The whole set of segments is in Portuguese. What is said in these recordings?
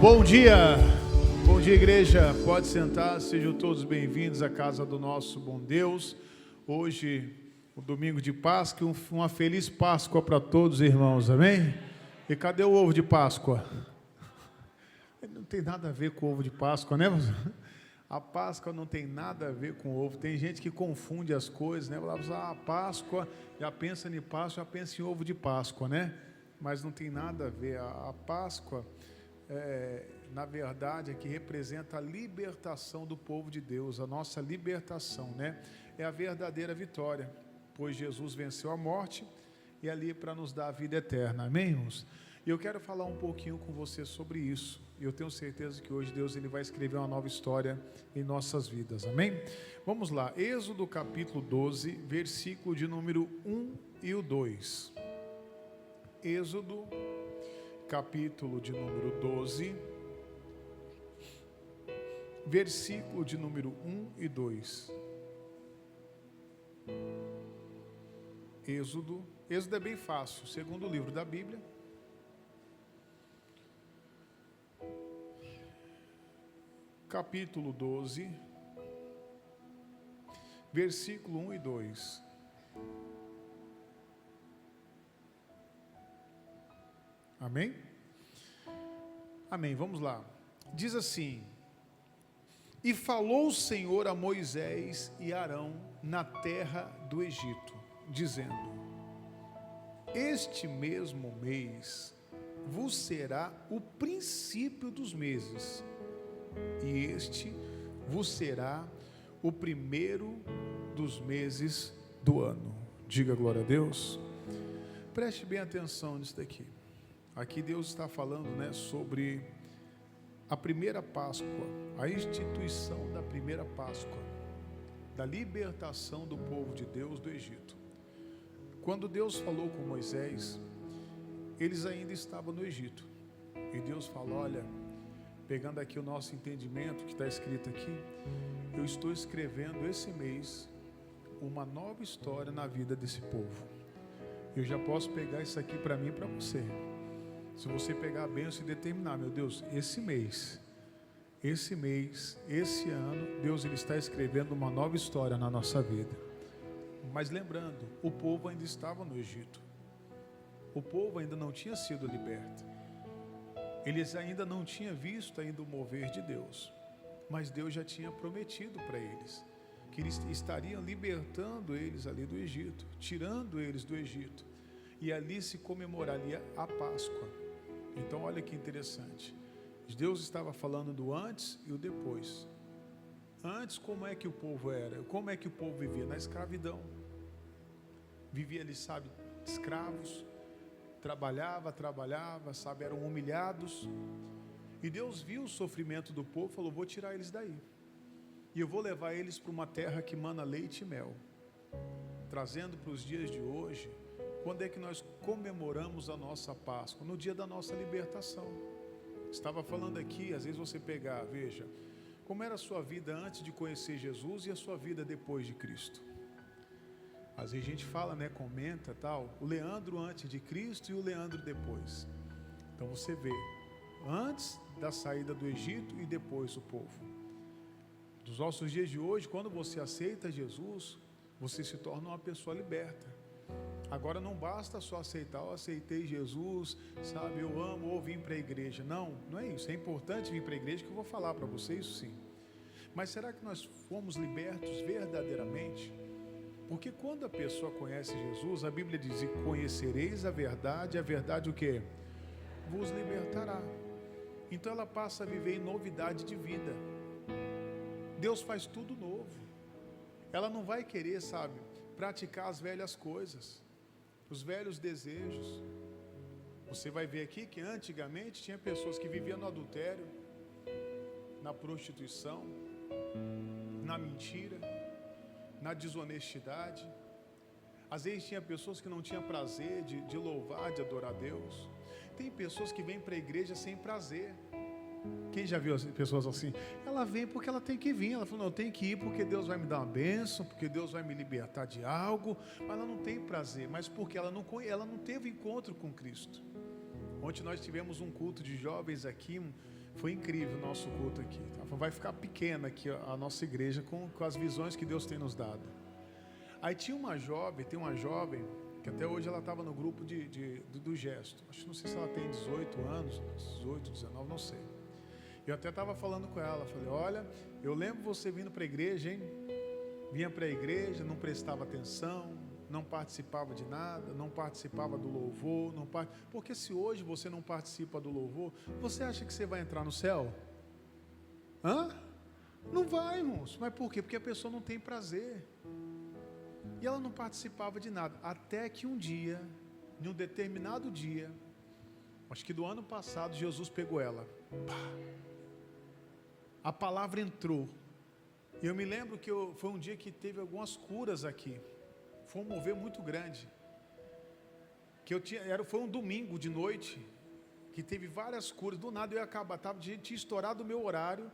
Bom dia igreja, pode sentar, sejam todos bem-vindos à casa do nosso bom Deus. Hoje, o domingo de Páscoa, uma feliz Páscoa para todos irmãos, amém? E cadê o ovo de Páscoa? Não tem nada a ver com o ovo de Páscoa, né? A Páscoa não tem nada a ver com ovo, tem gente que confunde as coisas, né? A Páscoa, já pensa em Páscoa, já pensa em ovo de Páscoa, né? Mas não tem nada a ver, a Páscoa... na verdade, é que representa a libertação do povo de Deus, a nossa libertação, né? É a verdadeira vitória, pois Jesus venceu a morte e ali para nos dar a vida eterna, amém, irmãos? E eu quero falar um pouquinho com você sobre isso, e eu tenho certeza que hoje Deus ele vai escrever uma nova história em nossas vidas, amém? Vamos lá, Êxodo capítulo 12, versículo de número 1 e o 2. Êxodo capítulo de número 12, versículo de número 1 e 2. Êxodo é bem fácil, segundo livro da Bíblia. Capítulo 12, versículo 1 e 2. Amém? Amém, vamos lá. Diz assim: E falou o Senhor a Moisés e Arão na terra do Egito, dizendo: Este mesmo mês vos será o princípio dos meses, e este vos será o primeiro dos meses do ano. Diga glória a Deus. Preste bem atenção nisso daqui. Aqui Deus está falando, né, sobre a primeira Páscoa, a instituição da primeira Páscoa, da libertação do povo de Deus do Egito. Quando Deus falou com Moisés, eles ainda estavam no Egito. E Deus falou: olha, pegando aqui o nosso entendimento que está escrito aqui, eu estou escrevendo esse mês uma nova história na vida desse povo. Eu já posso pegar isso aqui para mim e para você. Se você pegar a bênção e determinar, meu Deus, esse mês, esse ano, Deus ele está escrevendo uma nova história na nossa vida. Mas lembrando, o povo ainda estava no Egito. O povo ainda não tinha sido liberto. Eles ainda não tinham visto ainda o mover de Deus. Mas Deus já tinha prometido para eles que eles estariam libertando eles ali do Egito, tirando eles do Egito. E ali se comemoraria a Páscoa. Então olha que interessante, Deus estava falando do antes e o depois. Antes, como é que o povo era? Como é que o povo vivia? Na escravidão. Vivia ali, sabe, escravos, trabalhava, sabe, eram humilhados. E Deus viu o sofrimento do povo e falou: vou tirar eles daí. E eu vou levar eles para uma terra que mana leite e mel. Trazendo para os dias de hoje, quando é que nós comemoramos a nossa Páscoa? No dia da nossa libertação. Estava falando aqui, às vezes você pegar, veja, como era a sua vida antes de conhecer Jesus e a sua vida depois de Cristo. Às vezes a gente fala, né, comenta tal, o Leandro antes de Cristo e o Leandro depois. Então você vê, antes da saída do Egito e depois o povo. Dos nossos dias de hoje, quando você aceita Jesus, você se torna uma pessoa liberta. Agora não basta só aceitar: eu aceitei Jesus, sabe, eu amo, ou vim para a igreja. Não é isso. É importante vir para a igreja, que eu vou falar para você isso sim. Mas será que nós fomos libertos verdadeiramente? Porque quando a pessoa conhece Jesus, a Bíblia diz: e conhecereis a verdade o quê? Vos libertará. Então ela passa a viver em novidade de vida. Deus faz tudo novo. Ela não vai querer, sabe, praticar as velhas coisas, os velhos desejos. Você vai ver aqui que antigamente tinha pessoas que viviam no adultério, na prostituição, na mentira, na desonestidade. Às vezes tinha pessoas que não tinham prazer de louvar, de adorar a Deus. Tem pessoas que vêm para a igreja sem prazer. Quem já viu as pessoas assim? Ela vem porque ela tem que vir. Ela falou: não, eu tenho que ir porque Deus vai me dar uma bênção, porque Deus vai me libertar de algo. Mas ela não tem prazer, mas porque ela não teve encontro com Cristo. Ontem nós tivemos um culto de jovens aqui, Foi incrível o nosso culto aqui. Vai ficar pequena aqui a nossa igreja com as visões que Deus tem nos dado. Aí tem uma jovem, que até hoje ela estava no grupo do Gesto. Não sei se ela tem 18 anos, 18, 19, não sei. Eu até estava falando com ela, falei, olha, eu lembro você vindo para a igreja, hein? Vinha para a igreja, não prestava atenção, não participava de nada, não participava do louvor, porque se hoje você não participa do louvor, você acha que você vai entrar no céu? Não vai, irmãos. Mas por quê? Porque a pessoa não tem prazer. E ela não participava de nada, até que um dia, em um determinado dia, acho que do ano passado, Jesus pegou ela. A palavra entrou. E eu me lembro que foi um dia que teve algumas curas aqui. Foi um mover muito grande. Foi um domingo de noite, que teve várias curas. Do nada eu ia acabar, tinha estourado o meu horário.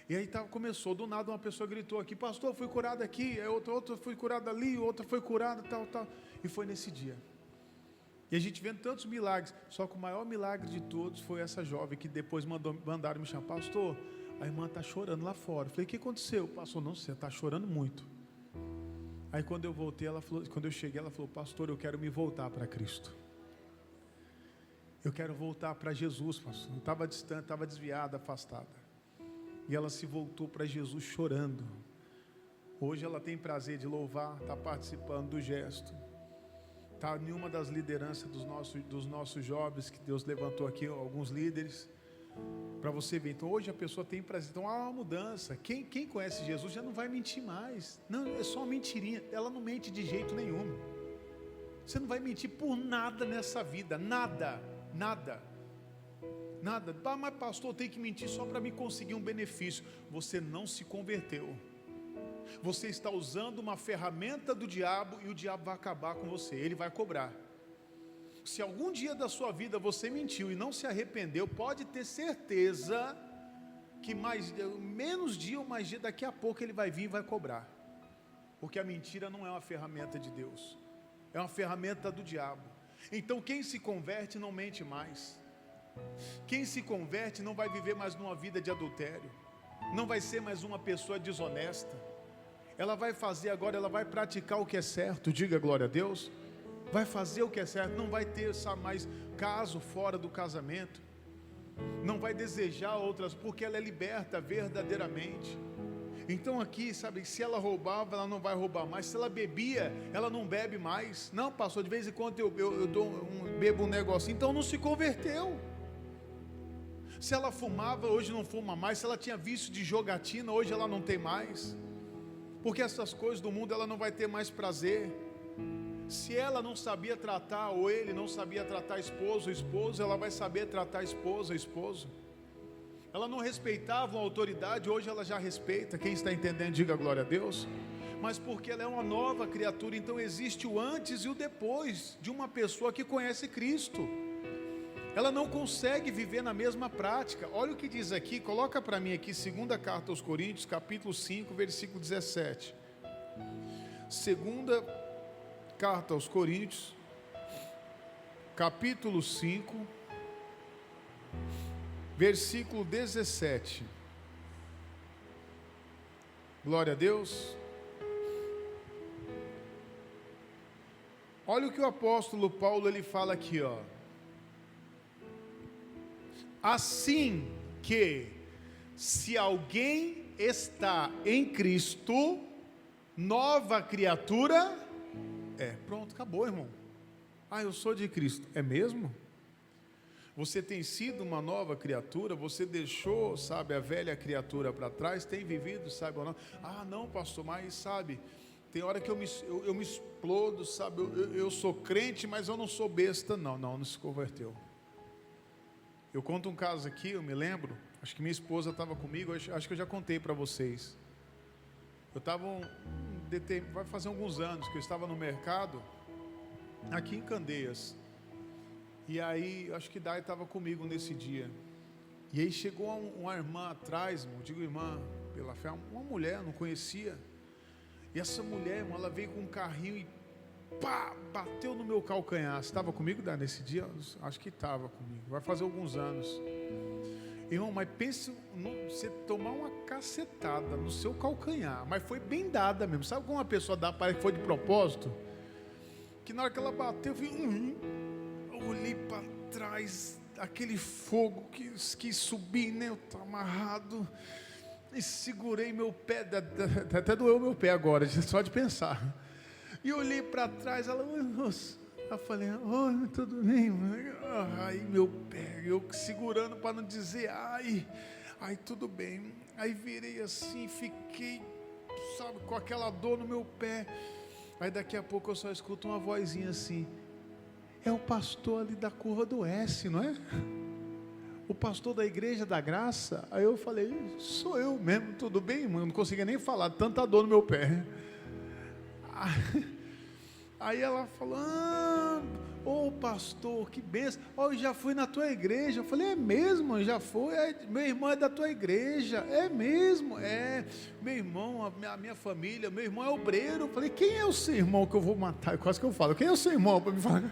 E aí começou, do nada uma pessoa gritou aqui, pastor, fui curado aqui, outra foi curada ali, outra foi curada, tal. E foi nesse dia. E a gente vendo tantos milagres, só que o maior milagre de todos foi essa jovem que depois mandaram me chamar, pastor, a irmã está chorando lá fora. Eu falei, o que aconteceu? Pastor, não sei, está chorando muito. Aí quando eu voltei, quando eu cheguei, ela falou, pastor, eu quero me voltar para Cristo. Eu quero voltar para Jesus, pastor. Não estava distante, estava desviada, afastada. E ela se voltou para Jesus chorando. Hoje ela tem prazer de louvar, está participando do Gesto. Está em uma das lideranças dos nossos jovens, que Deus levantou aqui, alguns líderes, para você ver. Então hoje a pessoa tem prazer. Então há uma mudança. Quem conhece Jesus já não vai mentir mais. Não, é só uma mentirinha. Ela não mente de jeito nenhum. Você não vai mentir por nada nessa vida. Nada. Mas pastor, eu tenho que mentir só para me conseguir um benefício. Você não se converteu. Você está usando uma ferramenta do diabo e o diabo vai acabar com você. Ele vai cobrar. Se algum dia da sua vida você mentiu e não se arrependeu, pode ter certeza que menos dia ou mais dia, daqui a pouco ele vai vir e vai cobrar. Porque a mentira não é uma ferramenta de Deus. É uma ferramenta do diabo. Então quem se converte não mente mais. Quem se converte não vai viver mais numa vida de adultério, não vai ser mais uma pessoa desonesta. Ela vai fazer agora, ela vai praticar o que é certo, diga glória a Deus. Vai fazer o que é certo, não vai ter mais caso fora do casamento, não vai desejar outras, porque ela é liberta verdadeiramente. Então aqui, sabe, se ela roubava, ela não vai roubar mais. Se ela bebia, ela não bebe mais. Não, pastor, de vez em quando eu bebo um negocinho. Então não se converteu. Se ela fumava, hoje não fuma mais. Se ela tinha vício de jogatina, hoje ela não tem mais. Porque essas coisas do mundo ela não vai ter mais prazer. Se ela não sabia tratar, ou ele não sabia tratar esposo ou esposa, ela vai saber tratar esposa ou esposo. Ela não respeitava a autoridade, hoje ela já respeita. Quem está entendendo, diga glória a Deus. Mas porque ela é uma nova criatura, então existe o antes e o depois de uma pessoa que conhece Cristo. Ela não consegue viver na mesma prática. Olha o que diz aqui, coloca para mim aqui, 2ª carta aos Coríntios, capítulo 5, versículo 17. 2ª carta aos Coríntios, capítulo 5, versículo 17. Glória a Deus. Olha o que o apóstolo Paulo ele fala aqui, ó. Assim que, se alguém está em Cristo, nova criatura é. Pronto, acabou, irmão. Eu sou de Cristo. É mesmo? Você tem sido uma nova criatura? Você deixou, sabe, a velha criatura para trás? Tem vivido, sabe ou não? Não, pastor, mas sabe, tem hora que eu me explodo, sabe, eu sou crente, mas eu não sou besta. Não se converteu. Eu conto um caso aqui, eu me lembro, acho que minha esposa estava comigo, acho que eu já contei para vocês. Eu estava, vai fazer alguns anos que eu estava no mercado, aqui em Candeias. E aí, acho que Dai estava comigo nesse dia. E aí chegou uma irmã atrás, irmão, digo irmã, pela fé, uma mulher, não conhecia. E essa mulher, irmão, ela veio com um carrinho e bateu no meu calcanhar. Você estava comigo, Dai, nesse dia? Acho que estava comigo, vai fazer alguns anos. Irmão, mas pense você tomar uma cacetada no seu calcanhar, mas foi bem dada mesmo. Sabe como uma pessoa dá, parece que foi de propósito? Que na hora que ela bateu, eu olhei para trás, aquele fogo que quis subir, né? Eu estava amarrado e segurei meu pé, até doeu meu pé agora, só de pensar. E olhei para trás, ela, nossa. Eu falei, oi, tudo bem? Ai, meu pé, eu segurando para não dizer, ai, tudo bem. Aí virei assim, fiquei, sabe, com aquela dor no meu pé. Aí daqui a pouco eu só escuto uma vozinha assim, é o pastor ali da Curva do S, não é? O pastor da Igreja da Graça. Aí eu falei, sou eu mesmo, tudo bem, irmão? Eu não conseguia nem falar, tanta dor no meu pé. Aí ela falou, pastor, que benção, eu já fui na tua igreja. Eu falei, é mesmo? Já foi? Meu irmão é da tua igreja. É mesmo? É, meu irmão, a minha família, meu irmão é obreiro. Eu falei, quem é o seu irmão que eu vou matar? Quase que eu falo, quem é o seu irmão? Para me falar.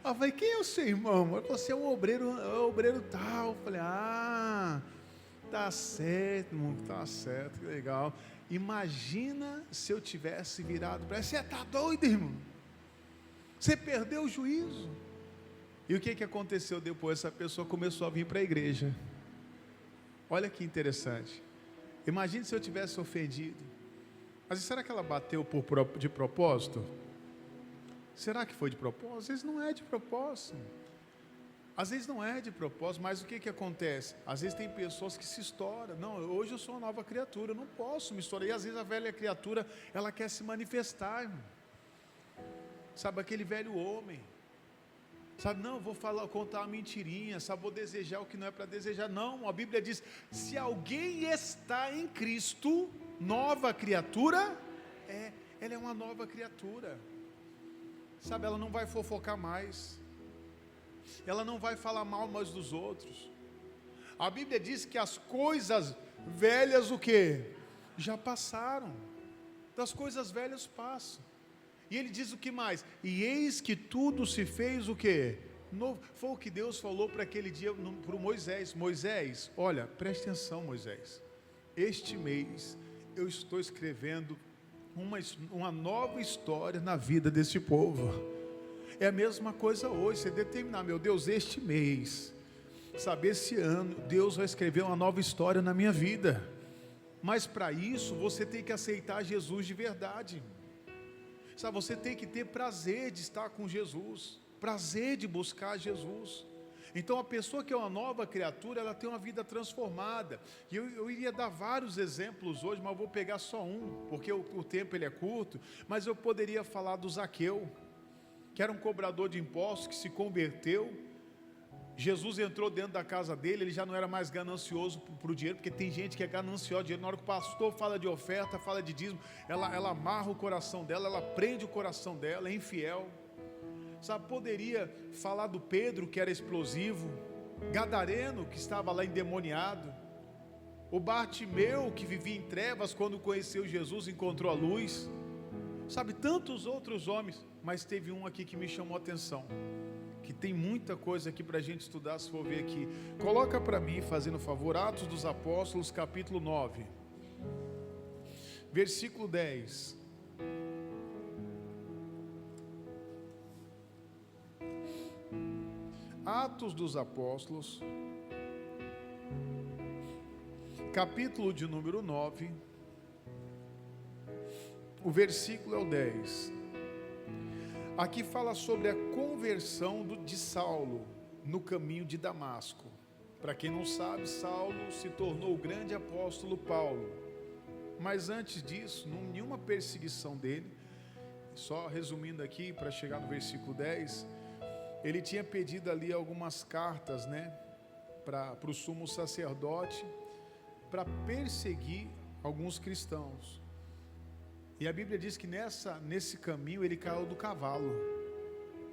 Eu falei, quem é o seu irmão? Ele falou assim, é o obreiro tal. Eu falei, tá certo, irmão, tá certo, que legal. Imagina se eu tivesse virado para ele, você está doido, irmão? Você perdeu o juízo. E o que aconteceu depois? Essa pessoa começou a vir para a igreja. Olha que interessante. Imagine se eu tivesse ofendido. Mas será que ela bateu de propósito? Será que foi de propósito? Às vezes não é de propósito. Às vezes não é de propósito, mas o que acontece? Às vezes tem pessoas que se estouram. Não, hoje eu sou uma nova criatura, eu não posso me estourar. E às vezes a velha criatura, ela quer se manifestar, irmão. Sabe, aquele velho homem. Sabe, não, vou contar uma mentirinha, sabe, vou desejar o que não é para desejar. Não, a Bíblia diz, se alguém está em Cristo, nova criatura, ela é uma nova criatura. Sabe, ela não vai fofocar mais. Ela não vai falar mal mais dos outros. A Bíblia diz que as coisas velhas, o quê? Já passaram. Das coisas velhas passam. E ele diz o que mais? E eis que tudo se fez o quê? Novo. Foi o que Deus falou para aquele dia para o Moisés. Moisés, olha, preste atenção, Moisés. Este mês eu estou escrevendo uma nova história na vida desse povo. É a mesma coisa hoje, você determinar, meu Deus, este mês, sabe, esse ano, Deus vai escrever uma nova história na minha vida. Mas para isso, você tem que aceitar Jesus de verdade. Sabe, você tem que ter prazer de estar com Jesus, prazer de buscar Jesus. Então a pessoa que é uma nova criatura, ela tem uma vida transformada. E eu iria dar vários exemplos hoje, mas eu vou pegar só um, porque o tempo ele é curto. Mas eu poderia falar do Zaqueu, que era um cobrador de impostos, que se converteu. Jesus entrou dentro da casa dele, ele já não era mais ganancioso para o dinheiro, porque tem gente que é gananciosa de dinheiro. Na hora que o pastor fala de oferta, fala de dízimo, ela amarra o coração dela, ela prende o coração dela, é infiel. Sabe, poderia falar do Pedro, que era explosivo, Gadareno, que estava lá endemoniado, o Bartimeu, que vivia em trevas, quando conheceu Jesus, encontrou a luz. Sabe, tantos outros homens, mas teve um aqui que me chamou a atenção, que tem muita coisa aqui para a gente estudar, se for ver aqui. Coloca para mim, fazendo favor, Atos dos Apóstolos, capítulo 9, versículo 10. Atos dos Apóstolos, capítulo de número 9, o versículo é o 10. Aqui fala sobre a conversão de Saulo no caminho de Damasco. Para quem não sabe, Saulo se tornou o grande apóstolo Paulo. Mas antes disso, nenhuma perseguição dele, só resumindo aqui para chegar no versículo 10, ele tinha pedido ali algumas cartas, né, para o sumo sacerdote, para perseguir alguns cristãos. E a Bíblia diz que nesse caminho ele caiu do cavalo.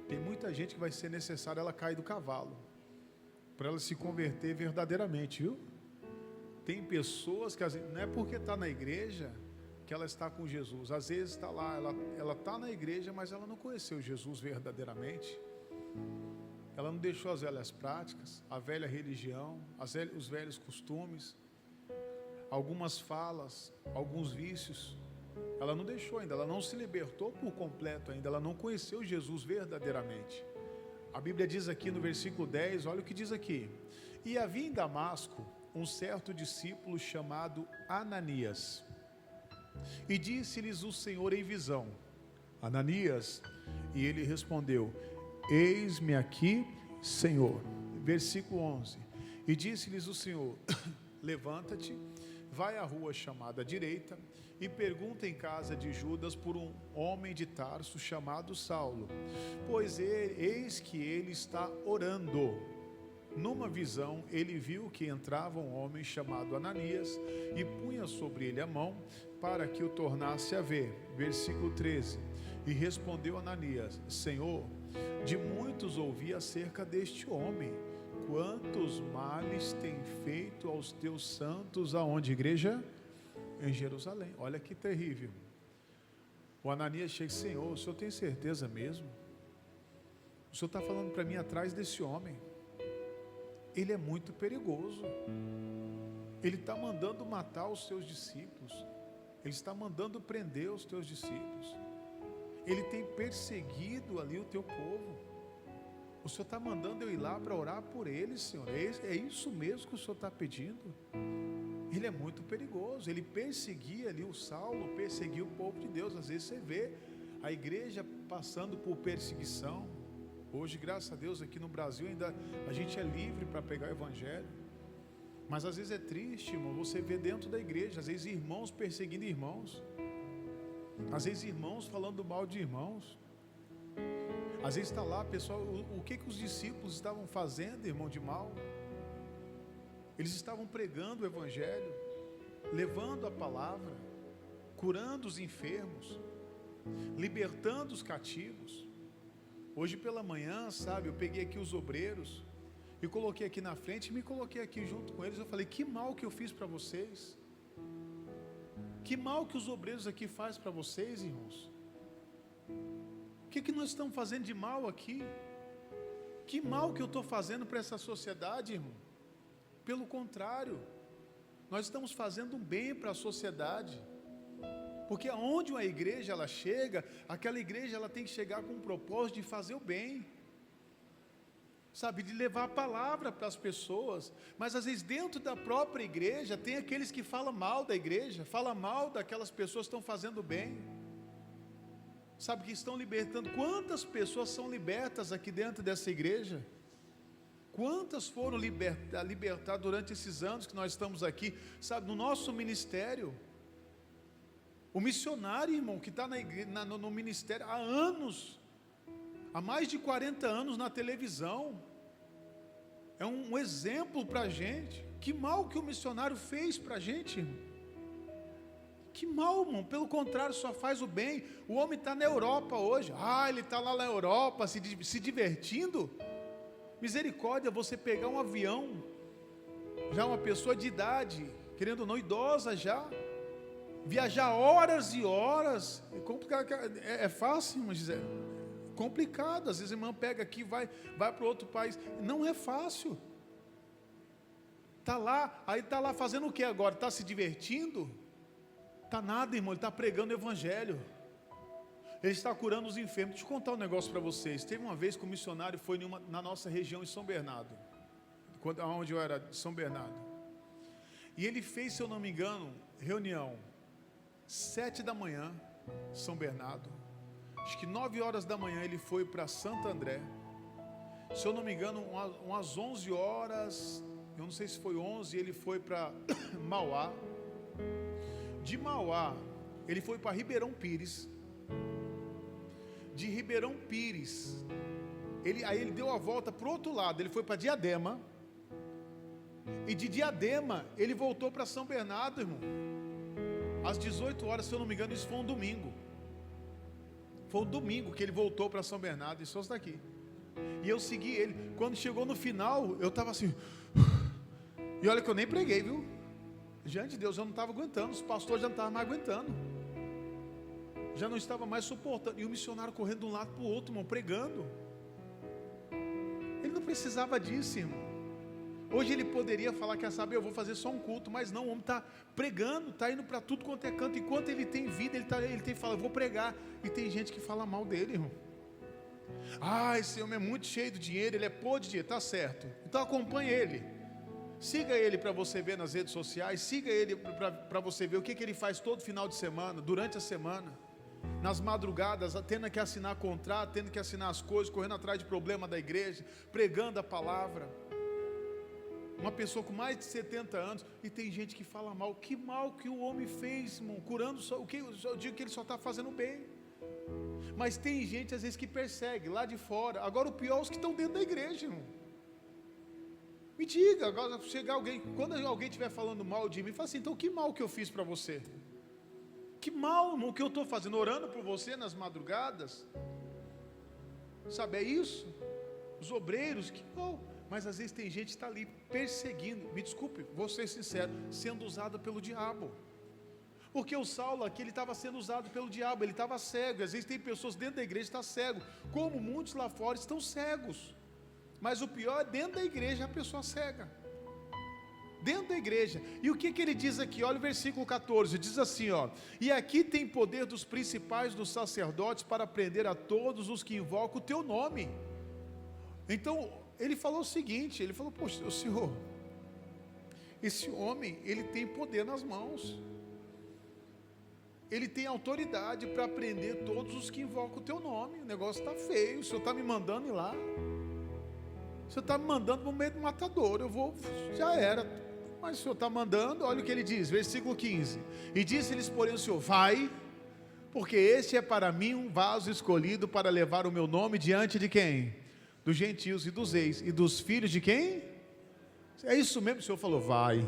Tem muita gente que vai ser necessário ela cair do cavalo, para ela se converter verdadeiramente, viu? Tem pessoas que não é porque está na igreja que ela está com Jesus. Às vezes está lá, ela está na igreja, mas ela não conheceu Jesus verdadeiramente. ela não deixou as velhas práticas, a velha religião, os velhos costumes, algumas falas, alguns vícios. Ela não deixou ainda, ela não se libertou por completo ainda, ela não conheceu Jesus verdadeiramente. A Bíblia diz aqui no versículo 10, olha o que diz aqui: e havia em Damasco um certo discípulo chamado Ananias, e disse-lhes o Senhor em visão: Ananias. E ele respondeu: eis-me aqui, Senhor. Versículo 11: e disse-lhes o Senhor: levanta-te, vai à rua chamada direita, e pergunta em casa de Judas por um homem de Tarso chamado Saulo, pois eis que ele está orando. Numa visão ele viu que entrava um homem chamado Ananias e punha sobre ele a mão para que o tornasse a ver. Versículo 13: e respondeu Ananias: Senhor, de muitos ouvi acerca deste homem, quantos males tem feito aos teus santos. Aonde, igreja? Em Jerusalém. Olha que terrível. O Ananias chega: Senhor, o Senhor tem certeza mesmo? O Senhor está falando para mim atrás desse homem. Ele é muito perigoso. Ele está mandando matar os seus discípulos. Ele está mandando prender os teus discípulos. Ele tem perseguido ali o teu povo. O Senhor está mandando eu ir lá para orar por ele, Senhor. É isso mesmo que o Senhor está pedindo? Ele é muito perigoso. Ele perseguia ali o Saulo, perseguia o povo de Deus. Às vezes você vê a igreja passando por perseguição. Hoje, graças a Deus, aqui no Brasil ainda a gente é livre para pegar o evangelho. Mas às vezes é triste, irmão, você vê dentro da igreja, às vezes irmãos perseguindo irmãos. Às vezes irmãos falando mal de irmãos. Às vezes está lá, pessoal, o que os discípulos estavam fazendo, irmão, de mal? Eles estavam pregando o evangelho, levando a palavra, curando os enfermos, libertando os cativos. Hoje pela manhã, sabe, eu peguei aqui os obreiros e coloquei aqui na frente e me coloquei aqui junto com eles. Eu falei: que mal que eu fiz para vocês? Que mal que os obreiros aqui fazem para vocês, irmãos? O que nós estamos fazendo de mal aqui? Que mal que eu estou fazendo para essa sociedade, irmão? Pelo contrário, nós estamos fazendo um bem para a sociedade. Porque aonde uma igreja ela chega, aquela igreja ela tem que chegar com o propósito de fazer o bem, sabe, de levar a palavra para as pessoas. Mas às vezes dentro da própria igreja tem aqueles que falam mal da igreja, falam mal daquelas pessoas que estão fazendo bem, sabe, que estão libertando. Quantas pessoas são libertas aqui dentro dessa igreja? Quantas foram libertadas durante esses anos que nós estamos aqui, sabe, no nosso ministério? O missionário, irmão, que está no ministério há anos, há mais de 40 anos na televisão, é um exemplo para a gente. Que mal que o missionário fez para a gente, irmão? Que mal, irmão, pelo contrário, só faz o bem. O homem está na Europa hoje, ele está lá na Europa se divertindo. Misericórdia, você pegar um avião, já uma pessoa de idade, querendo ou não, idosa já, viajar horas e horas, é fácil, mas é complicado. Às vezes a irmã pega aqui, vai para outro país, não é fácil. Está lá, aí está lá fazendo o que agora? Está se divertindo? Está nada, irmão, ele está pregando o evangelho, ele está curando os enfermos. Deixa eu contar um negócio para vocês. Teve uma vez que o missionário foi na nossa região em São Bernardo, onde eu era, de São Bernardo, e ele fez, se eu não me engano, reunião 7 da manhã, São Bernardo. Acho que 9 horas da manhã ele foi para Santo André. Se eu não me engano, umas 11 horas, eu não sei se foi 11, ele foi para Mauá. De Mauá, ele foi para Ribeirão Pires. De Ribeirão Pires, aí ele deu a volta para o outro lado, ele foi para Diadema. E de Diadema, ele voltou para São Bernardo, irmão. Às 18 horas, se eu não me engano, isso foi um domingo. Foi um domingo que ele voltou para São Bernardo, e só está aqui. E eu segui ele. Quando chegou no final, eu estava assim. E olha que eu nem preguei, viu? Diante de Deus, eu não estava aguentando. Os pastores já não estavam mais aguentando. Já não estava mais suportando. E o missionário correndo de um lado para o outro, irmão, pregando. Ele não precisava disso, irmão. Hoje ele poderia falar, quer saber, eu vou fazer só um culto, mas não, o homem está pregando, está indo para tudo quanto é canto, enquanto ele tem vida, ele tem fala, eu vou pregar, e tem gente que fala mal dele, irmão. Esse homem é muito cheio de dinheiro, ele é podre de dinheiro, está certo, então acompanhe ele, siga ele para você ver nas redes sociais, siga ele para você ver o que ele faz todo final de semana, durante a semana, nas madrugadas, tendo que assinar contrato, tendo que assinar as coisas, correndo atrás de problema da igreja, pregando a palavra. Uma pessoa com mais de 70 anos, e tem gente que fala mal. Que mal que o homem fez, irmão, curando só, eu digo que ele só está fazendo bem. Mas tem gente às vezes que persegue lá de fora. Agora o pior é os que estão dentro da igreja, irmão. Me diga, agora chegar alguém, quando alguém estiver falando mal de mim, fala assim, então que mal que eu fiz para você? Que mal, irmão, que eu estou fazendo, orando por você nas madrugadas? Sabe, é isso? Os obreiros, que mal. Mas às vezes tem gente que está ali perseguindo, me desculpe, vou ser sincero, sendo usado pelo diabo. Porque o Saulo aqui, ele estava sendo usado pelo diabo, ele estava cego. Às vezes tem pessoas dentro da igreja que estão cegos, como muitos lá fora estão cegos. Mas o pior é dentro da igreja a pessoa cega. Dentro da igreja. E o que ele diz aqui? Olha o versículo 14, diz assim, ó: e aqui tem poder dos principais dos sacerdotes para prender a todos os que invocam o teu nome. Então, ele falou o seguinte, ele falou, poxa, o Senhor, esse homem, ele tem poder nas mãos, ele tem autoridade para prender todos os que invocam o teu nome, o negócio está feio, o Senhor está me mandando ir lá, o Senhor está me mandando para o meio do matador, eu vou, já era, mas o Senhor está mandando, olha o que ele diz, versículo 15, e disse-lhes, porém, o Senhor, vai, porque este é para mim um vaso escolhido para levar o meu nome diante de quem? Dos gentios e dos reis, e dos filhos de quem? É isso mesmo, o Senhor falou, vai,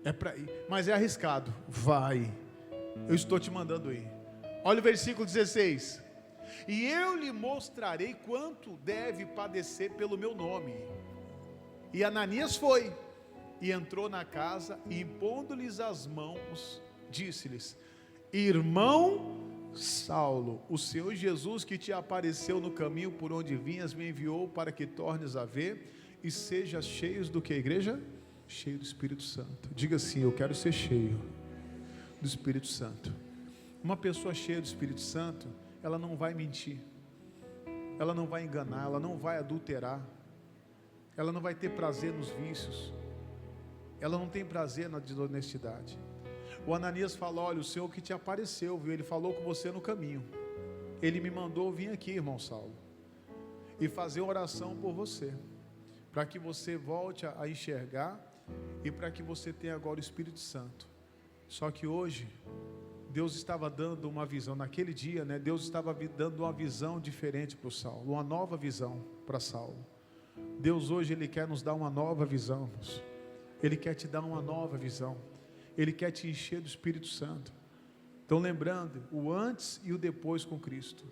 é para ir, mas é arriscado, vai, eu estou te mandando ir. Olha o versículo 16, e eu lhe mostrarei quanto deve padecer pelo meu nome. E Ananias foi, e entrou na casa, e impondo-lhes as mãos, disse-lhes, irmão Saulo, o Senhor Jesus que te apareceu no caminho por onde vinhas, me enviou para que tornes a ver, e sejas cheios do que, a igreja? Cheio do Espírito Santo. Diga assim, eu quero ser cheio do Espírito Santo. Uma pessoa cheia do Espírito Santo, ela não vai mentir, ela não vai enganar, ela não vai adulterar, ela não vai ter prazer nos vícios, ela não tem prazer na desonestidade. O Ananias fala, olha, o Senhor que te apareceu, viu? Ele falou com você no caminho, ele me mandou vir aqui, irmão Saulo, e fazer oração por você, para que você volte a enxergar, e para que você tenha agora o Espírito Santo. Só que hoje, Deus estava dando uma visão, naquele dia, né, Deus estava dando uma visão diferente para o Saulo, uma nova visão para Saulo. Deus hoje, Ele quer nos dar uma nova visão, irmãos. Ele quer te dar uma nova visão, Ele quer te encher do Espírito Santo. Então lembrando, o antes e o depois com Cristo.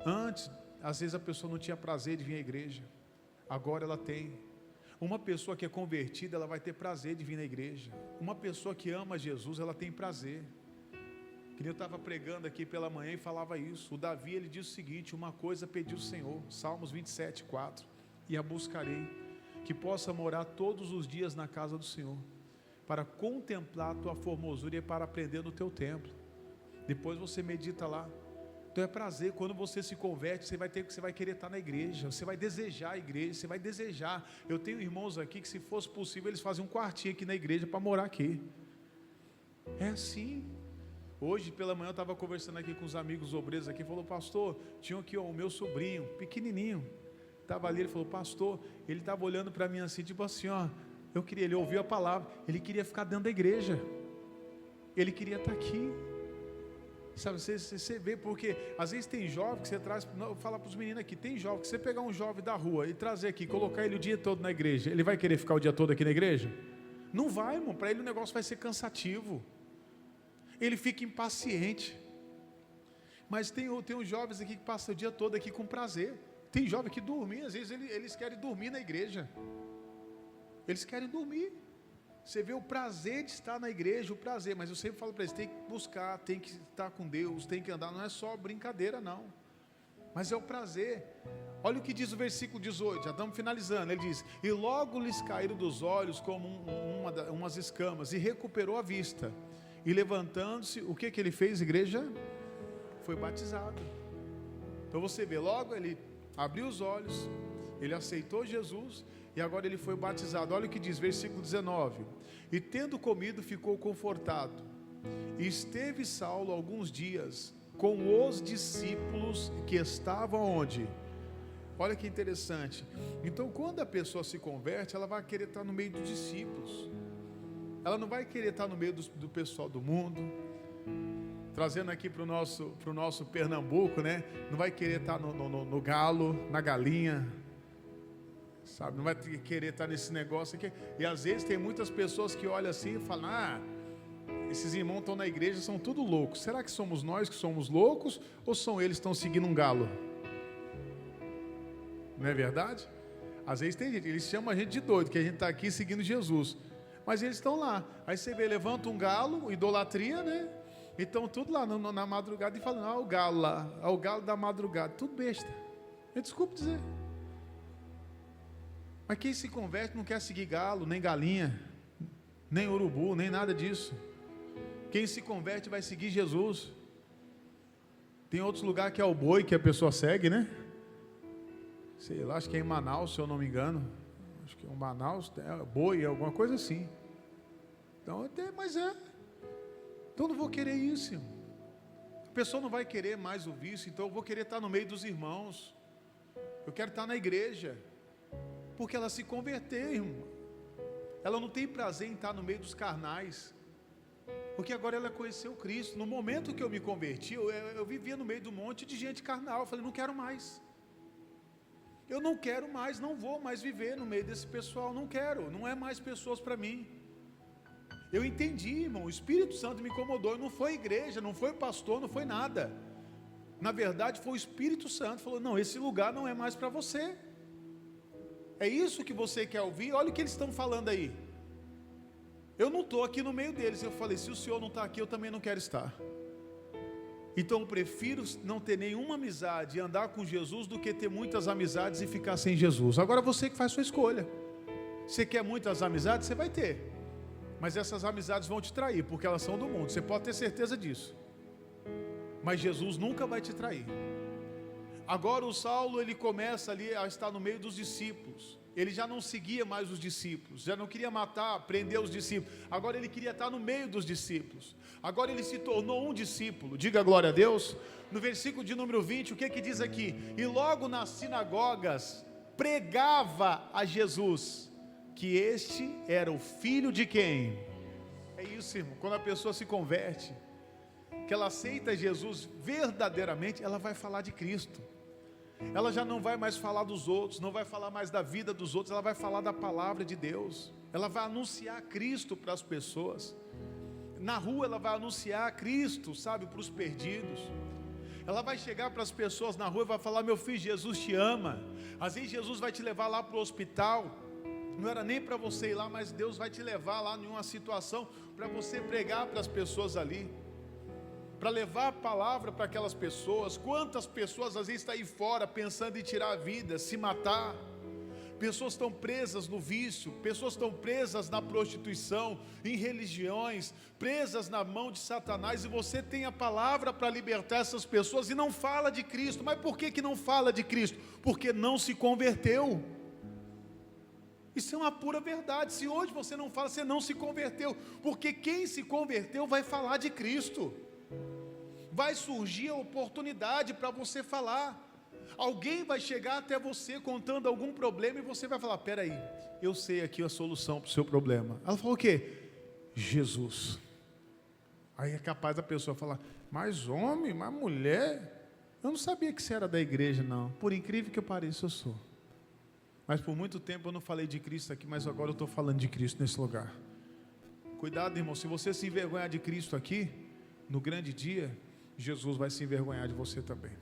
Antes, às vezes a pessoa não tinha prazer de vir à igreja, agora ela tem. Uma pessoa que é convertida, ela vai ter prazer de vir na igreja. Uma pessoa que ama Jesus, ela tem prazer. Que eu estava pregando aqui pela manhã e falava isso. O Davi, ele diz o seguinte, uma coisa pediu o Senhor, Salmos 27, 4, e a buscarei, que possa morar todos os dias na casa do Senhor, para contemplar a tua formosura e para aprender no teu templo. Depois você medita lá. Então é prazer, quando você se converte, você vai querer estar na igreja, você vai desejar a igreja, você vai desejar. Eu tenho irmãos aqui que, se fosse possível, eles fazem um quartinho aqui na igreja para morar aqui. É assim. Hoje pela manhã eu estava conversando aqui com os amigos obreiros aqui, falou, pastor, tinha aqui o meu sobrinho, pequenininho, estava ali, ele falou, pastor, ele estava olhando para mim assim, tipo assim, ó, ele ouviu a palavra, ele queria ficar dentro da igreja, ele queria estar aqui. Sabe, você vê, porque às vezes tem jovem que você traz, eu falo para os meninos aqui, tem jovem que você pegar um jovem da rua e trazer aqui, colocar ele o dia todo na igreja, ele vai querer ficar o dia todo aqui na igreja? Não vai, irmão, para ele o negócio vai ser cansativo, ele fica impaciente. Mas tem uns jovens aqui que passam o dia todo aqui com prazer. Tem jovem que dormir, às vezes eles querem dormir na igreja, eles querem dormir. Você vê o prazer de estar na igreja, o prazer, mas eu sempre falo para eles, tem que buscar, tem que estar com Deus, tem que andar, não é só brincadeira não, mas é o prazer. Olha o que diz o versículo 18, já estamos finalizando. Ele diz: e logo lhes caíram dos olhos como umas escamas, e recuperou a vista. E levantando-se, o que ele fez, igreja? Foi batizado. Então você vê, logo ele abriu os olhos, ele aceitou Jesus, e agora ele foi batizado. Olha o que diz, versículo 19: e tendo comido, ficou confortado. E esteve Saulo alguns dias com os discípulos que estavam onde? Olha que interessante. Então, quando a pessoa se converte, ela vai querer estar no meio dos discípulos. Ela não vai querer estar no meio do pessoal do mundo. Trazendo aqui para o nosso Pernambuco, né? Não vai querer estar no galo, na galinha, sabe? Não vai querer estar nesse negócio aqui. E às vezes tem muitas pessoas que olham assim e falam: esses irmãos estão na igreja, são tudo loucos. Será que somos nós que somos loucos, ou são eles que estão seguindo um galo? Não é verdade? Às vezes tem gente, eles chamam a gente de doido, que a gente está aqui seguindo Jesus, mas eles estão lá. Aí você vê, levanta um galo, idolatria, né? Então tudo lá na madrugada e falando: o galo lá, o galo da madrugada, tudo besta. Desculpe dizer. Mas quem se converte não quer seguir galo, nem galinha, nem urubu, nem nada disso. Quem se converte vai seguir Jesus. Tem outros lugares que é o boi que a pessoa segue, né? Sei lá, acho que é em Manaus, se eu não me engano. Acho que é em Manaus, boi, alguma coisa assim. Então, mas então não vou querer isso, irmão. A pessoa não vai querer mais o vício, então eu vou querer estar no meio dos irmãos. Eu quero estar na igreja, porque ela se converteu, irmão. Ela não tem prazer em estar no meio dos carnais, porque agora ela conheceu Cristo. No momento que eu me converti, eu vivia no meio de um monte de gente carnal. Eu falei: não quero mais. Eu não quero mais, não vou mais viver no meio desse pessoal, não quero, não é mais pessoas para mim. Eu entendi, irmão, o Espírito Santo me incomodou. Não foi igreja, não foi pastor, não foi nada. Na verdade foi o Espírito Santo, falou: não, esse lugar não é mais para você. É isso que você quer ouvir? Olha o que eles estão falando aí. Eu não estou aqui no meio deles. Eu falei: se o senhor não está aqui, eu também não quero estar. Então eu prefiro não ter nenhuma amizade e andar com Jesus do que ter muitas amizades e ficar sem Jesus. Agora você que faz sua escolha. Você quer muitas amizades, você vai ter, mas essas amizades vão te trair, porque elas são do mundo, você pode ter certeza disso. Mas Jesus nunca vai te trair. Agora o Saulo, ele começa ali a estar no meio dos discípulos. Ele já não seguia mais os discípulos, já não queria matar, prender os discípulos. Agora ele queria estar no meio dos discípulos. Agora ele se tornou um discípulo. Diga glória a Deus. No versículo de número 20, o que diz aqui? E logo nas sinagogas pregava a Jesus que este era o filho de quem? É isso, irmão. Quando a pessoa se converte, que ela aceita Jesus verdadeiramente, ela vai falar de Cristo. Ela já não vai mais falar dos outros, não vai falar mais da vida dos outros, ela vai falar da palavra de Deus. Ela vai anunciar Cristo para as pessoas. Na rua ela vai anunciar Cristo, sabe, para os perdidos. Ela vai chegar para as pessoas na rua e vai falar: meu filho, Jesus te ama. Às vezes Jesus vai te levar lá para o hospital. Não era nem para você ir lá, mas Deus vai te levar lá em uma situação para você pregar para as pessoas ali, para levar a palavra para aquelas pessoas. Quantas pessoas às vezes estão aí fora pensando em tirar a vida, se matar. Pessoas estão presas no vício, pessoas estão presas na prostituição, em religiões, presas na mão de Satanás, e você tem a palavra para libertar essas pessoas e não fala de Cristo. Mas por que não fala de Cristo? Porque não se converteu. Isso é uma pura verdade. Se hoje você não fala, você não se converteu, porque quem se converteu vai falar de Cristo. Vai surgir a oportunidade para você falar. Alguém vai chegar até você contando algum problema e você vai falar: peraí, eu sei aqui a solução para o seu problema. Ela falou o quê? Jesus. Aí é capaz da pessoa falar: mas homem, mas mulher, eu não sabia que você era da igreja não. Por incrível que pareça, eu sou. Mas por muito tempo eu não falei de Cristo aqui, mas agora eu estou falando de Cristo nesse lugar. Cuidado, irmão, se você se envergonhar de Cristo aqui, no grande dia, Jesus vai se envergonhar de você também.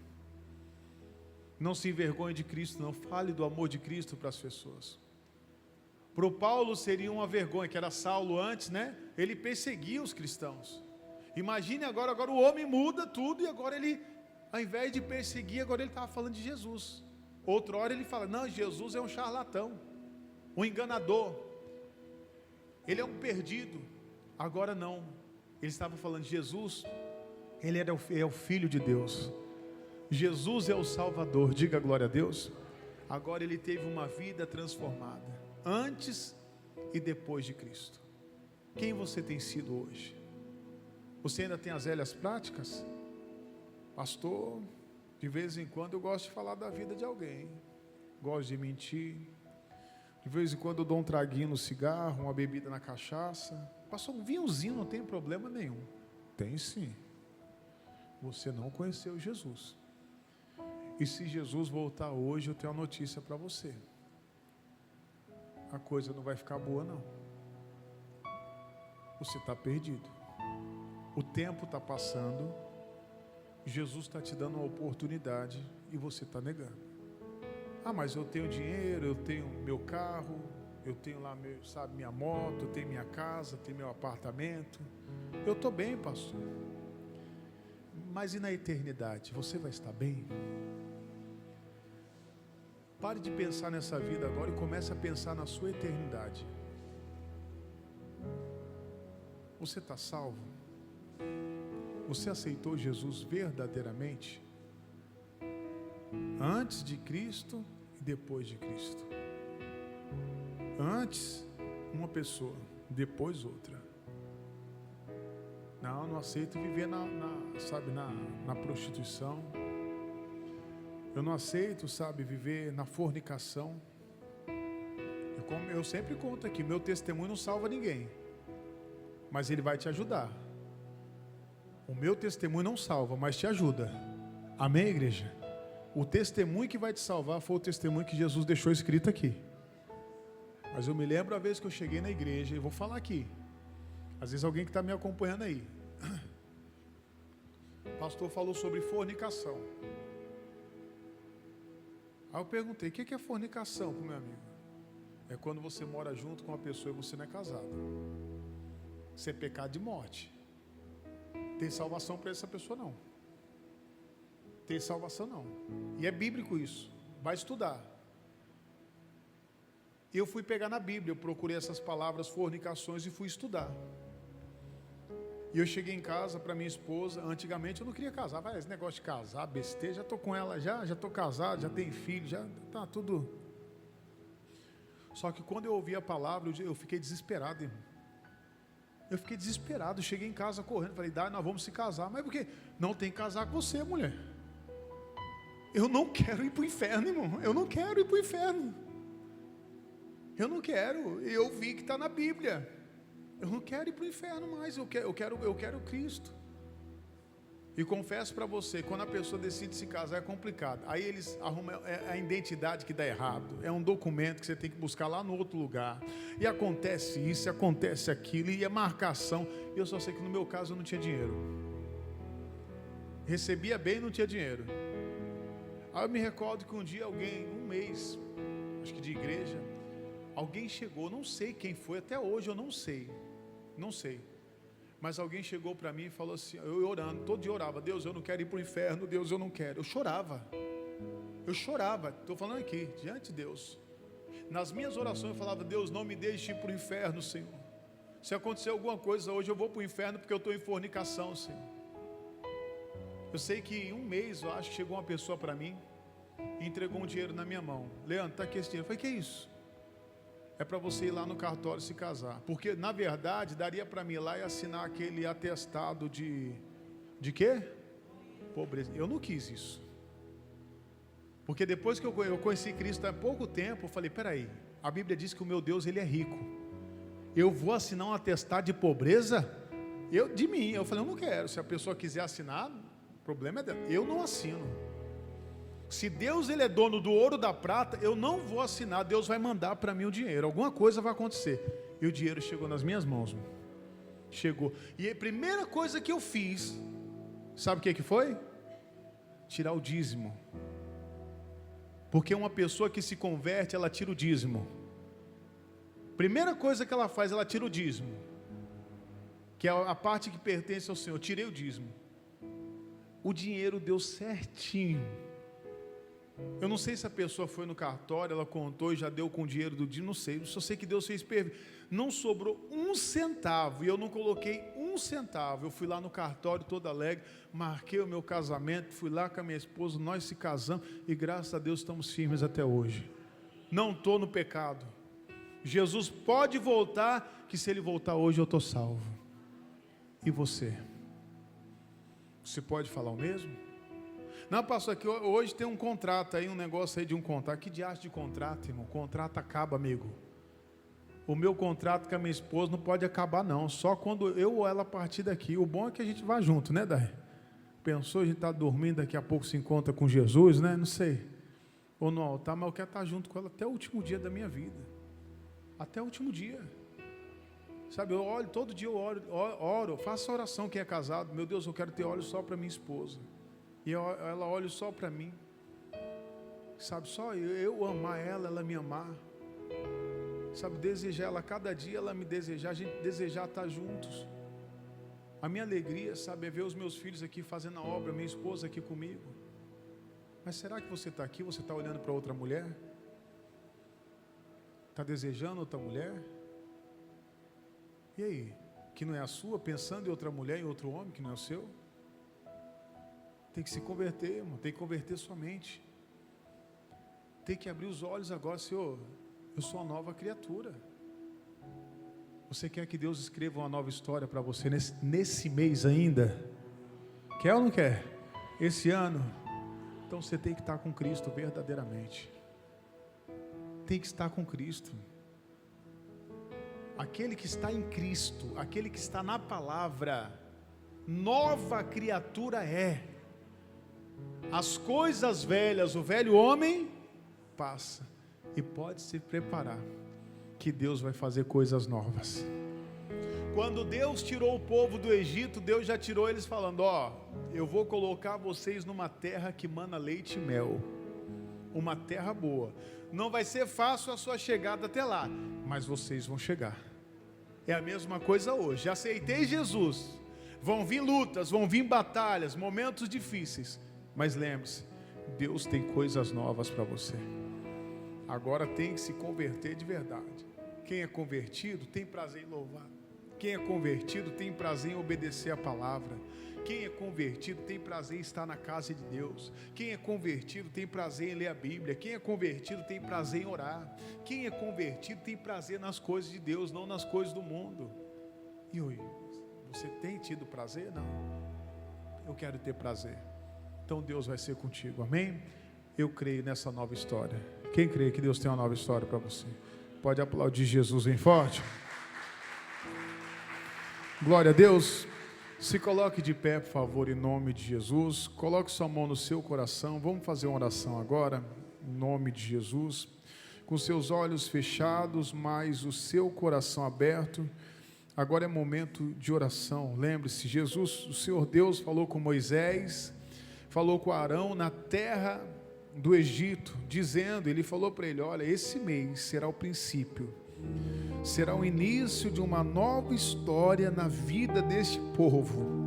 Não se envergonhe de Cristo, não. Fale do amor de Cristo para as pessoas. Para o Paulo seria uma vergonha, que era Saulo antes, né? Ele perseguia os cristãos. Imagine agora o homem muda tudo, e agora ele, ao invés de perseguir, agora ele estava falando de Jesus. Outra hora ele fala, não, Jesus é um charlatão, um enganador, ele é um perdido. Agora não, ele estava falando de Jesus, ele é o Filho de Deus, Jesus é o Salvador, diga glória a Deus. Agora ele teve uma vida transformada, antes e depois de Cristo. Quem você tem sido hoje? Você ainda tem as velhas práticas? Pastor, de vez em quando eu gosto de falar da vida de alguém, gosto de mentir, de vez em quando eu dou um traguinho no cigarro, uma bebida na cachaça. Pastor, um vinhozinho não tem problema nenhum. Tem sim. Você não conheceu Jesus. E se Jesus voltar hoje, eu tenho uma notícia para você. A coisa não vai ficar boa não. Você está perdido. O tempo está passando. Jesus está te dando uma oportunidade e você está negando. Ah, mas eu tenho dinheiro, eu tenho meu carro, eu tenho lá minha moto, eu tenho minha casa, tenho meu apartamento. Eu estou bem, pastor. Mas e na eternidade? Você vai estar bem? Pare de pensar nessa vida agora e comece a pensar na sua eternidade. Você está salvo? Você aceitou Jesus verdadeiramente? Antes de Cristo e depois de Cristo. Antes, uma pessoa, depois outra. Não aceito viver na prostituição. Eu não aceito, viver na fornicação. Eu sempre conto aqui, meu testemunho não salva ninguém, mas ele vai te ajudar. O meu testemunho não salva, mas te ajuda. Amém, igreja? O testemunho que vai te salvar foi o testemunho que Jesus deixou escrito aqui. Mas eu me lembro a vez que eu cheguei na igreja, e vou falar aqui. Às vezes alguém que está me acompanhando aí. O pastor falou sobre fornicação. Aí eu perguntei, o que é fornicação, meu amigo? É quando você mora junto com uma pessoa e você não é casado. Isso é pecado de morte. Tem salvação para essa pessoa não. Tem salvação não. E é bíblico isso. Vai estudar. Eu fui pegar na Bíblia, eu procurei essas palavras fornicações e fui estudar. E eu cheguei em casa para minha esposa. Antigamente eu não queria casar. Vai, esse negócio de casar, besteira, já estou com ela, já estou casado, já tenho filho, já está tudo. Só que quando eu ouvi a palavra, eu fiquei desesperado, irmão. Eu fiquei desesperado, cheguei em casa correndo, falei, nós vamos se casar. Mas por quê? Não tem que casar com você, mulher. Eu não quero ir para o inferno, irmão. Eu não quero ir para o inferno. Eu não quero. Eu vi que está na Bíblia. Eu não quero ir para o inferno mais. Eu quero Cristo. E confesso para você, quando a pessoa decide se casar é complicado. Aí eles arrumam a identidade que dá errado. É um documento que você tem que buscar lá no outro lugar. E acontece isso, acontece aquilo, e é marcação. E eu só sei que no meu caso eu não tinha dinheiro. Recebia bem e não tinha dinheiro. Aí eu me recordo que um dia alguém, um mês, acho que de igreja, alguém chegou, não sei quem foi, até hoje eu não sei. Mas alguém chegou para mim e falou assim, eu orando, todo dia eu orava, Deus, eu não quero ir para o inferno, Deus, eu não quero. Eu chorava, estou falando aqui, diante de Deus. Nas minhas orações eu falava, Deus, não me deixe ir para o inferno, Senhor. Se acontecer alguma coisa hoje, eu vou para o inferno porque eu estou em fornicação, Senhor. Eu sei que em um mês, eu acho que chegou uma pessoa para mim e entregou um dinheiro na minha mão. Leandro, está aqui esse dinheiro. Eu falei, que é isso? É para você ir lá no cartório se casar. Porque, na verdade, daria para mim ir lá e assinar aquele atestado de quê? Pobreza. Eu não quis isso. Porque depois que eu conheci Cristo há pouco tempo, eu falei, peraí, a Bíblia diz que o meu Deus, Ele é rico. Eu vou assinar um atestado de pobreza? De mim. Eu falei, eu não quero. Se a pessoa quiser assinar, o problema é dela. Eu não assino. Se Deus ele é dono do ouro, da prata, eu não vou assinar, Deus vai mandar para mim o dinheiro, alguma coisa vai acontecer. E o dinheiro chegou nas minhas mãos, chegou. E a primeira coisa que eu fiz, sabe o que foi? Tirar o dízimo. Porque uma pessoa que se converte, ela tira o dízimo. Primeira coisa que ela faz, ela tira o dízimo, que é a parte que pertence ao Senhor. Tirei o dízimo. O dinheiro deu certinho. Eu não sei se a pessoa foi no cartório, ela contou e já deu com o dinheiro do dia, não sei. Só sei que Deus fez perfeito. Não sobrou um centavo, e eu não coloquei um centavo. Eu fui lá no cartório todo alegre, marquei o meu casamento, fui lá com a minha esposa, nós se casamos, e graças a Deus estamos firmes até hoje. Não estou no pecado. Jesus pode voltar, que se Ele voltar hoje eu estou salvo. E você? Você pode falar o mesmo? Não, pastor, aqui hoje tem um contrato aí, um negócio aí de um contrato. Que diacho de contrato, irmão? O contrato acaba, amigo. O meu contrato com a minha esposa não pode acabar, não. Só quando eu ou ela partir daqui. O bom é que a gente vá junto, né, Dai? Pensou, a gente está dormindo, daqui a pouco se encontra com Jesus, né? Não sei. Ou no altar, mas eu quero estar junto com ela até o último dia da minha vida. Até o último dia. Sabe, eu olho, todo dia eu oro, faço a oração quem é casado. Meu Deus, eu quero ter olhos só para minha esposa. E ela olha só para mim. Sabe, só eu amar ela, ela me amar. Sabe, desejar ela cada dia, ela me desejar, a gente desejar estar juntos. A minha alegria, sabe, é ver os meus filhos aqui fazendo a obra, minha esposa aqui comigo. Mas será que você está aqui, você está olhando para outra mulher? Está desejando outra mulher? E aí? Que não é a sua, pensando em outra mulher, em outro homem que não é o seu? Tem que se converter, irmão, tem que converter sua mente. Tem que abrir os olhos agora, Senhor, eu sou uma nova criatura. Você quer que Deus escreva uma nova história para você nesse mês ainda? Quer ou não quer? Esse ano? Então você tem que estar com Cristo verdadeiramente. Tem que estar com Cristo. Aquele que está em Cristo, aquele que está na palavra, nova criatura é. As coisas velhas, o velho homem passa, e pode se preparar, que Deus vai fazer coisas novas. Quando Deus tirou o povo do Egito, Deus já tirou eles falando, eu vou colocar vocês numa terra que mana leite e mel, uma terra boa. Não vai ser fácil a sua chegada até lá, mas vocês vão chegar. É a mesma coisa hoje. Aceitei Jesus, vão vir lutas, vão vir batalhas, momentos difíceis, mas lembre-se, Deus tem coisas novas para você. Agora tem que se converter de verdade. Quem é convertido tem prazer em louvar. Quem é convertido tem prazer em obedecer a palavra. Quem é convertido tem prazer em estar na casa de Deus. Quem é convertido tem prazer em ler a Bíblia. Quem é convertido tem prazer em orar. Quem é convertido tem prazer nas coisas de Deus, não nas coisas do mundo. E oi, você tem tido prazer? Não. Eu quero ter prazer. Então Deus vai ser contigo, amém? Eu creio nessa nova história. Quem crê que Deus tem uma nova história para você? Pode aplaudir Jesus bem forte. Glória a Deus. Se coloque de pé, por favor, em nome de Jesus. Coloque sua mão no seu coração. Vamos fazer uma oração agora, em nome de Jesus. Com seus olhos fechados, mas o seu coração aberto. Agora é momento de oração. Lembre-se, Jesus, o Senhor Deus falou com Moisés, falou com Arão na terra do Egito, dizendo, ele falou para ele, olha, esse mês será o princípio, será o início de uma nova história na vida deste povo.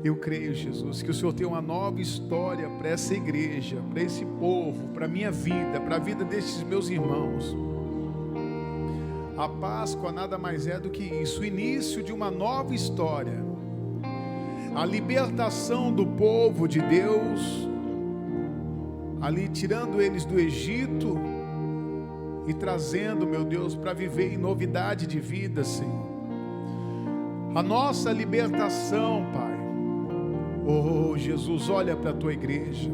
Eu creio, Jesus, que o Senhor tem uma nova história para essa igreja, para esse povo, para a minha vida, para a vida destes meus irmãos. A Páscoa nada mais é do que isso, o início de uma nova história, a libertação do povo de Deus, ali tirando eles do Egito e trazendo, meu Deus, para viver em novidade de vida, Senhor. A nossa libertação, Pai. Oh, Jesus, olha para a tua igreja.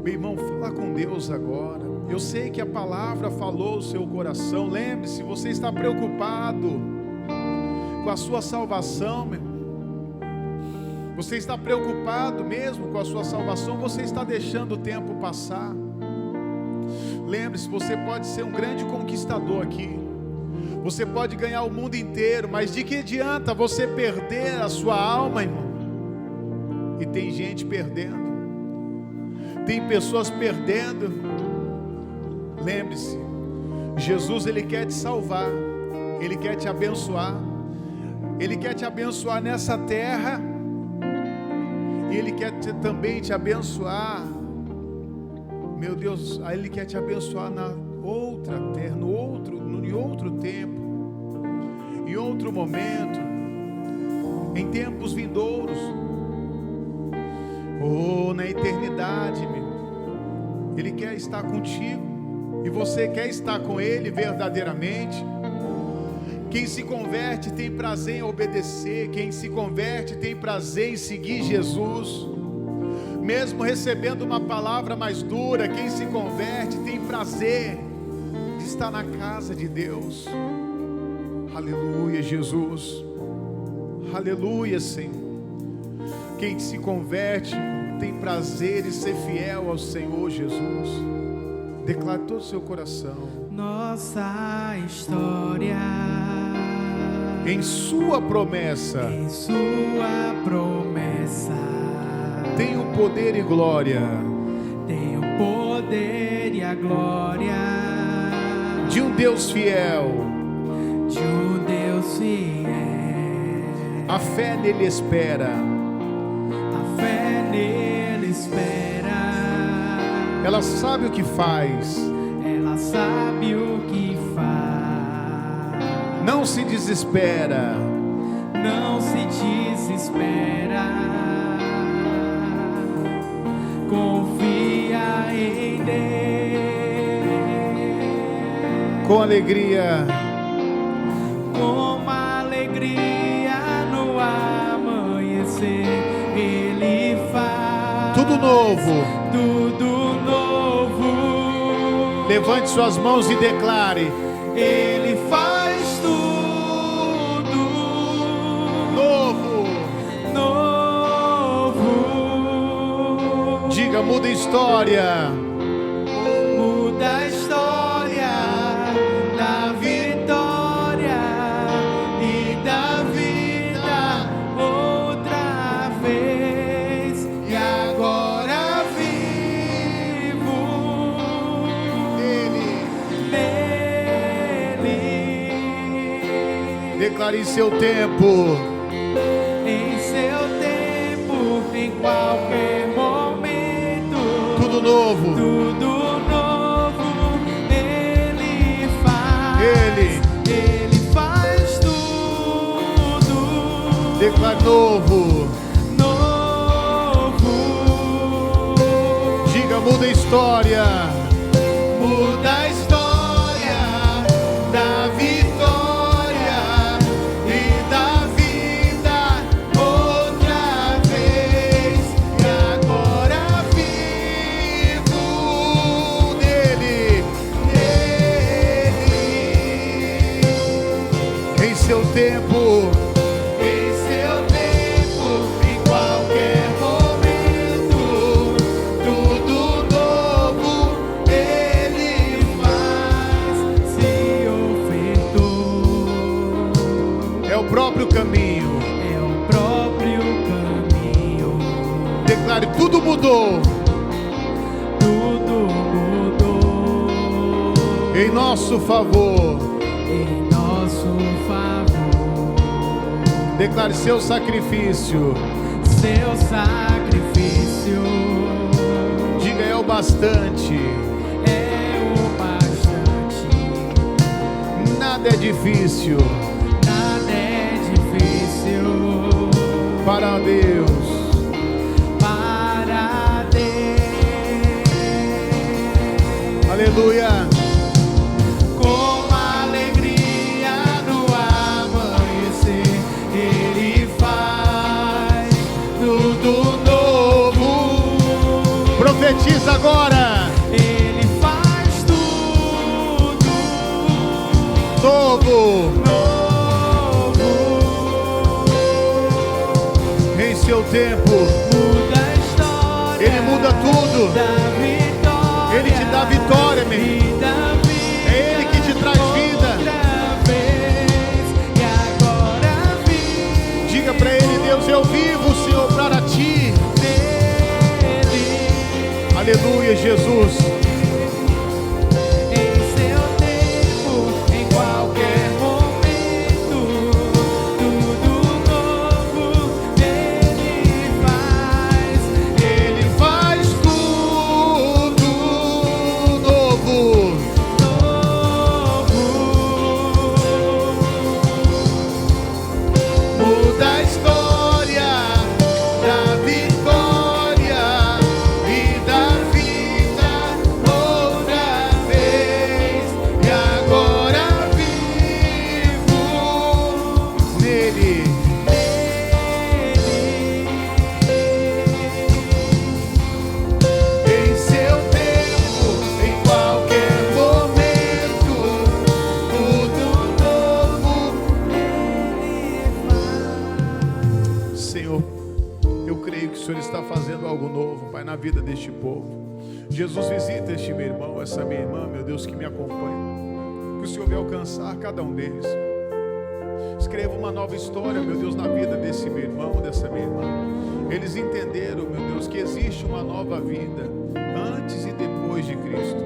Meu irmão, fala com Deus agora. Eu sei que a palavra falou o seu coração. Lembre-se, você está preocupado com a sua salvação, meu irmão. Você está preocupado mesmo com a sua salvação? Você está deixando o tempo passar? Lembre-se, você pode ser um grande conquistador aqui. Você pode ganhar o mundo inteiro, mas de que adianta você perder a sua alma, irmão? E tem gente perdendo. Tem pessoas perdendo. Lembre-se, Jesus, Ele quer te salvar, Ele quer te abençoar, Ele quer te abençoar nessa terra, e Ele quer também te abençoar Meu Deus, aí Ele quer te abençoar na outra terra, em outro tempo, em outro momento, em tempos vindouros, ou na eternidade, meu. Ele quer estar contigo, e você quer estar com Ele verdadeiramente. Quem se converte tem prazer em obedecer, quem se converte tem prazer em seguir Jesus. Mesmo recebendo uma palavra mais dura, quem se converte tem prazer de estar na casa de Deus. Aleluia, Jesus. Aleluia, Senhor. Quem se converte tem prazer em ser fiel ao Senhor Jesus. Declare todo o seu coração. Nossa história em sua promessa, tem o poder e glória, tem o poder e a glória de um Deus fiel, de um Deus fiel. A fé nele espera, a fé nele espera. Ela sabe o que faz, ela sabe o que faz. Não se desespera, não se desespera. Confia em Deus. Com alegria, com alegria no amanhecer, Ele faz tudo novo. Tudo novo. Levante suas mãos e declare: Ele faz tudo novo. Novo. Diga: muda a história. Muda a história da vitória e da vida outra vez. E agora vivo nele. Declare em seu tempo. Em seu tempo, em qualquer momento, Tudo novo. tudo novo, Ele faz. Ele faz tudo. Declare novo. Novo. Diga: muda a história. Muda a história da vitória e da vida outra vez. E agora vivo Nele. nele. Em seu tempo. Em seu tempo, em qualquer momento, tudo novo Ele faz. Se ofertou, É o próprio caminho. é o próprio caminho. Declare: tudo mudou. Tudo mudou Em nosso favor. em nosso favor. Declare: seu sacrifício. Seu sacrifício Diga: é o bastante. é o bastante. Nada é difícil Nada é difícil para Deus. para Deus. Aleluia. Com alegria no amanhecer, Ele faz tudo novo. Profetiza agora. Ele faz tudo Novo. novo. Em seu tempo. Muda a história. Ele muda tudo. Da vitória. Ele te dá vitória, meu irmão. E da vida. É Ele que te traz vida. Outra vez. E agora vivo Diga para Ele: Deus, eu vivo, Senhor, para Ti. nele. Aleluia, Jesus. Em seu tempo, em qualquer momento, tudo novo Ele faz. Ele faz tudo na vida deste povo. Jesus, visita este meu irmão, essa minha irmã, meu Deus, que me acompanha. Que o Senhor venha alcançar cada um deles. Escreva uma nova história, meu Deus, na vida desse meu irmão, dessa minha irmã. Eles entenderam, meu Deus, que existe uma nova vida antes e depois de Cristo.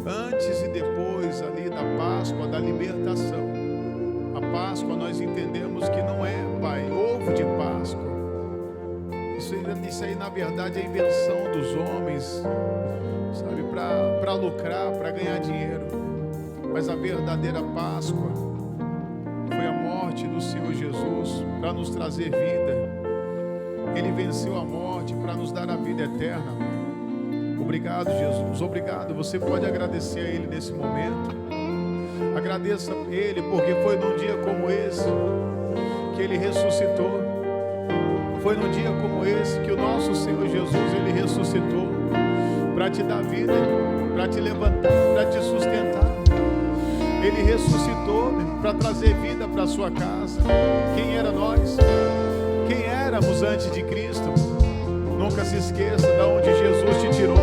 Antes e depois ali da Páscoa, da libertação. A Páscoa nós entendemos que não é, Pai, ovo de Páscoa. Isso aí na verdade é a invenção dos homens, sabe, para lucrar, para ganhar dinheiro. Mas a verdadeira Páscoa foi a morte do Senhor Jesus para nos trazer vida. Ele venceu a morte para nos dar a vida eterna. Obrigado, Jesus. Obrigado. Você pode agradecer a Ele nesse momento. Agradeça a Ele, porque foi num dia como esse que Ele ressuscitou. Foi num dia como esse que o nosso Senhor Jesus, Ele ressuscitou para te dar vida, para te levantar, para te sustentar. Ele ressuscitou para trazer vida para a sua casa. Quem era nós? Quem éramos antes de Cristo? Nunca se esqueça de onde Jesus te tirou.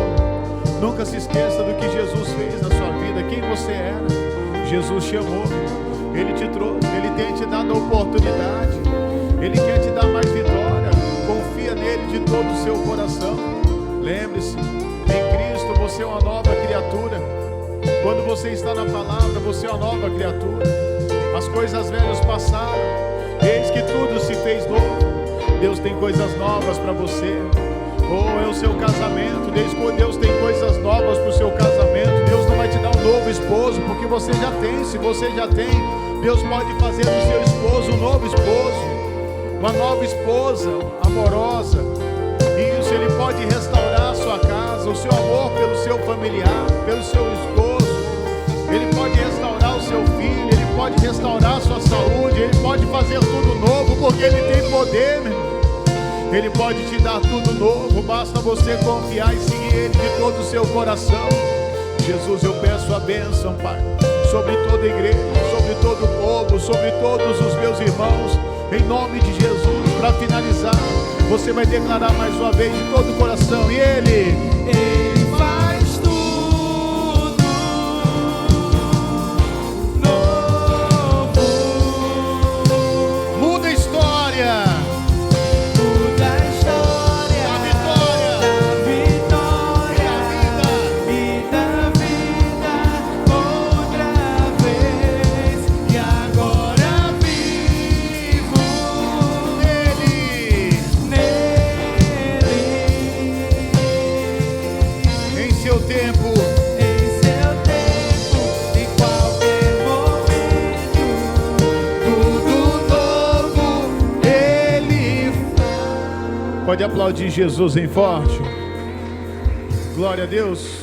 Nunca se esqueça do que Jesus fez na sua vida. Quem você era? Jesus te amou. Ele te trouxe. Ele tem te dado a oportunidade. Ele quer te dar mais vitória. Confia nele de todo o seu coração. Lembre-se, em Cristo você é uma nova criatura. Quando você está na palavra, você é uma nova criatura. As coisas velhas passaram, eis que tudo se fez novo. Deus tem coisas novas para você. É o seu casamento. Deus tem coisas novas para o seu casamento. Deus não vai te dar um novo esposo, porque você já tem. Se você já tem, Deus pode fazer do seu esposo um novo esposo, uma nova esposa amorosa. Isso, Ele pode restaurar a sua casa, o seu amor pelo seu familiar, pelo seu esposo. Ele pode restaurar o seu filho, Ele pode restaurar a sua saúde, Ele pode fazer tudo novo, porque Ele tem poder, meu irmão. Ele pode te dar tudo novo, basta você confiar e seguir Ele de todo o seu coração. Jesus, eu peço a bênção, Pai, sobre toda a igreja, sobre todo o povo, sobre todos os meus irmãos, em nome de Jesus. Para finalizar, você vai declarar mais uma vez de todo o coração, e Ele faz tudo novo. Muda a história. Muda a história da vitória, me dá vida outra vez. E agora vivo nele. Em seu tempo, Em qualquer momento, tudo novo Ele faz. Pode aplaudir Jesus em forte. Glória a Deus.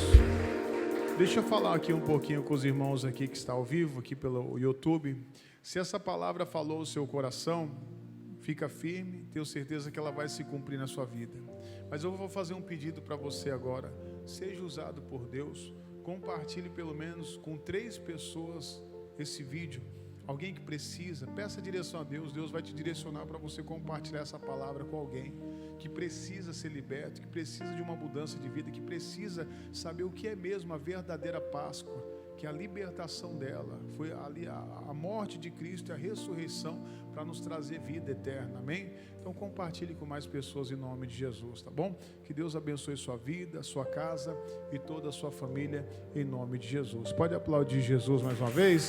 Deixa eu falar aqui um pouquinho com os irmãos aqui que está ao vivo, aqui pelo YouTube. Se essa palavra falou o seu coração, fica firme, tenho certeza que ela vai se cumprir na sua vida. Mas eu vou fazer um pedido para você agora. Seja usado por Deus. Compartilhe pelo menos com 3 pessoas esse vídeo. Alguém que precisa, peça direção a Deus. Deus vai te direcionar para você compartilhar essa palavra com alguém que precisa ser liberto, que precisa de uma mudança de vida, que precisa saber o que é mesmo a verdadeira Páscoa, que a libertação dela foi ali a morte de Cristo e a ressurreição para nos trazer vida eterna, amém? Então compartilhe com mais pessoas em nome de Jesus, tá bom? Que Deus abençoe sua vida, sua casa e toda a sua família em nome de Jesus. Pode aplaudir Jesus mais uma vez?